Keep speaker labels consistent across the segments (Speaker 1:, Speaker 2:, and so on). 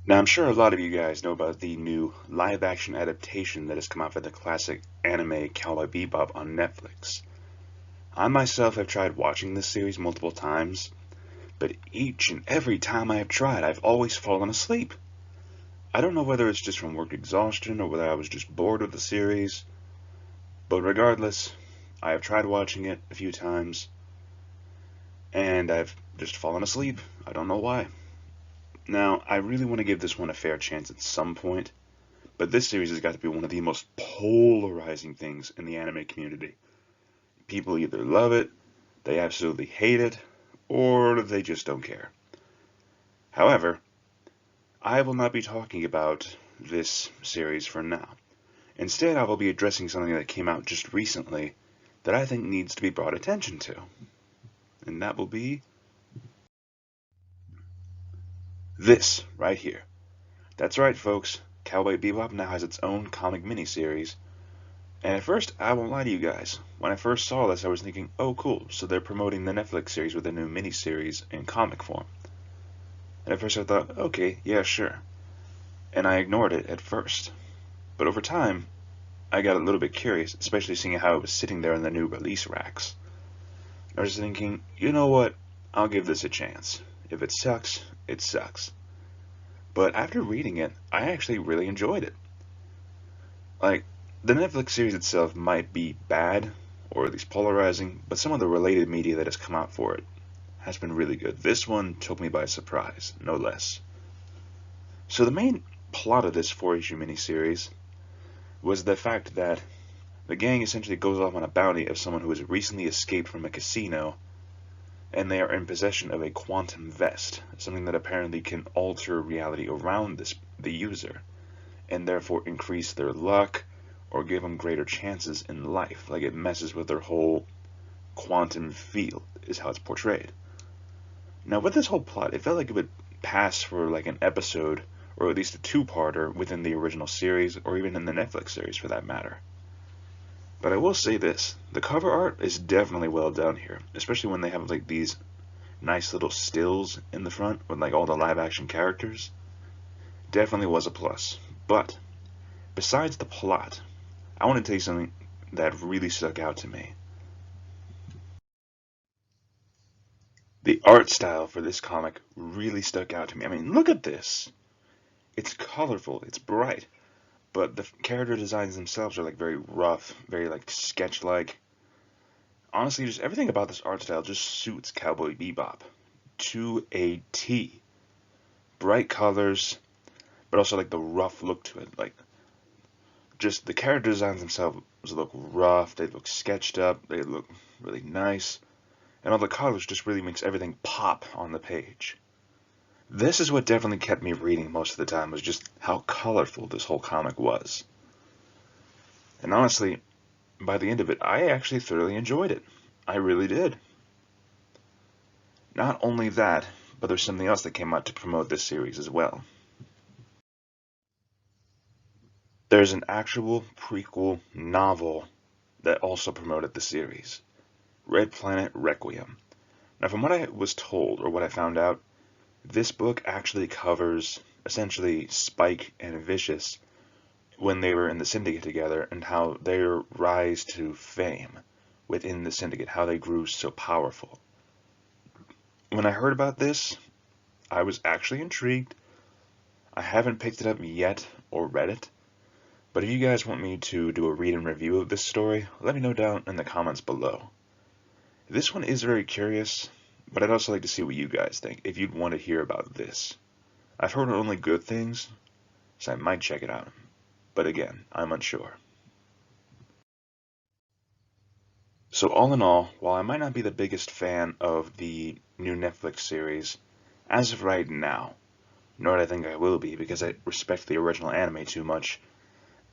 Speaker 1: Now, I'm sure a lot of you guys know about the new live-action adaptation that has come out for the classic anime Cowboy Bebop on Netflix. I myself have tried watching this series multiple times, but each and every time I have tried, I've always fallen asleep. I don't know whether it's just from work exhaustion or whether I was just bored with the series, but regardless, I have tried watching it a few times, and I've just fallen asleep. I don't know why. Now, I really want to give this one a fair chance at some point, but this series has got to be one of the most polarizing things in the anime community. People either love it, they absolutely hate it, or they just don't care. However, I will not be talking about this series for now. Instead, I will be addressing something that came out just recently that I think needs to be brought attention to, and that will be this right here. That's right, folks. Cowboy Bebop now has its own comic miniseries. And at first, I won't lie to you guys. When I first saw this, I was thinking, oh, cool, so they're promoting the Netflix series with a new miniseries in comic form. And at first, I thought, okay, yeah, sure. And I ignored it at first. But over time, I got a little bit curious, especially seeing how it was sitting there in the new release racks. I was thinking, you know what? I'll give this a chance. If it sucks, it sucks. But after reading it, I actually really enjoyed it. Like, the Netflix series itself might be bad, or at least polarizing, but some of the related media that has come out for it has been really good. This one took me by surprise, no less. So the main plot of this four-issue miniseries was the fact that the gang essentially goes off on a bounty of someone who has recently escaped from a casino, and they are in possession of a quantum vest, something that apparently can alter reality around the user, and therefore increase their luck or give them greater chances in life. Like it messes with their whole quantum field, is how it's portrayed. Now, with this whole plot, it felt like it would pass for like an episode, or at least a two-parter within the original series, or even in the Netflix series for that matter. But I will say this, the cover art is definitely well done here, especially when they have like these nice little stills in the front with like all the live action characters. Definitely was a plus. But besides the plot, I want to tell you something that really stuck out to me. The art style for this comic really stuck out to me. I mean, look at this. It's colorful, it's bright, but the character designs themselves are like very rough, very like sketch-like. Honestly, just everything about this art style just suits Cowboy Bebop to a T. Bright colors, but also like the rough look to it. Like just the character designs themselves look rough, they look sketched up, they look really nice, and all the colors just really makes everything pop on the page. This is what definitely kept me reading most of the time, was just how colorful this whole comic was. And honestly, by the end of it, I actually thoroughly enjoyed it. I really did. Not only that, but there's something else that came out to promote this series as well. There's an actual prequel novel that also promoted the series, Red Planet Requiem. Now, from what I was told, or what I found out, this book actually covers essentially Spike and Vicious when they were in the Syndicate together and how their rise to fame within the Syndicate, how they grew so powerful. When I heard about this, I was actually intrigued. I haven't picked it up yet or read it, but if you guys want me to do a read and review of this story, let me know down in the comments below. This one is very curious, but I'd also like to see what you guys think, if you'd want to hear about this. I've heard only good things, so I might check it out. But again, I'm unsure. So all in all, while I might not be the biggest fan of the new Netflix series, as of right now, nor do I think I will be because I respect the original anime too much,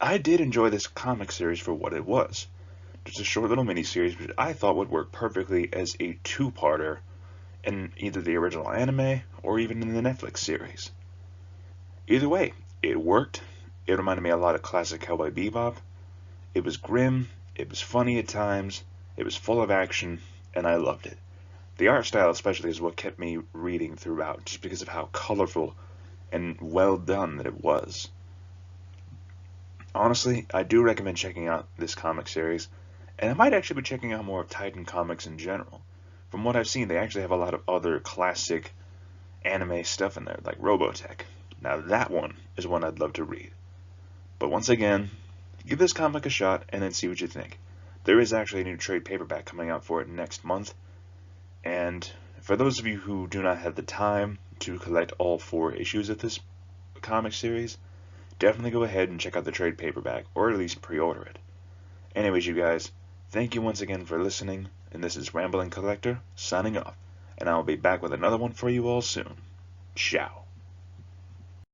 Speaker 1: I did enjoy this comic series for what it was. Just a short little miniseries which I thought would work perfectly as a two-parter in either the original anime or even in the Netflix series. Either way, it worked. It reminded me a lot of classic Cowboy Bebop. It was grim, it was funny at times, it was full of action, and I loved it. The art style especially is what kept me reading throughout, just because of how colorful and well done that it was. Honestly, I do recommend checking out this comic series, and I might actually be checking out more of Titan comics in general. From what I've seen, they actually have a lot of other classic anime stuff in there, like Robotech. Now that one is one I'd love to read. But once again, give this comic a shot and then see what you think. There is actually a new trade paperback coming out for it next month, and for those of you who do not have the time to collect all 4 issues of this comic series, definitely go ahead and check out the trade paperback, or at least pre-order it. Anyways, you guys, thank you once again for listening, and this is Rambling Collector, signing off, and I will be back with another one for you all soon. Ciao.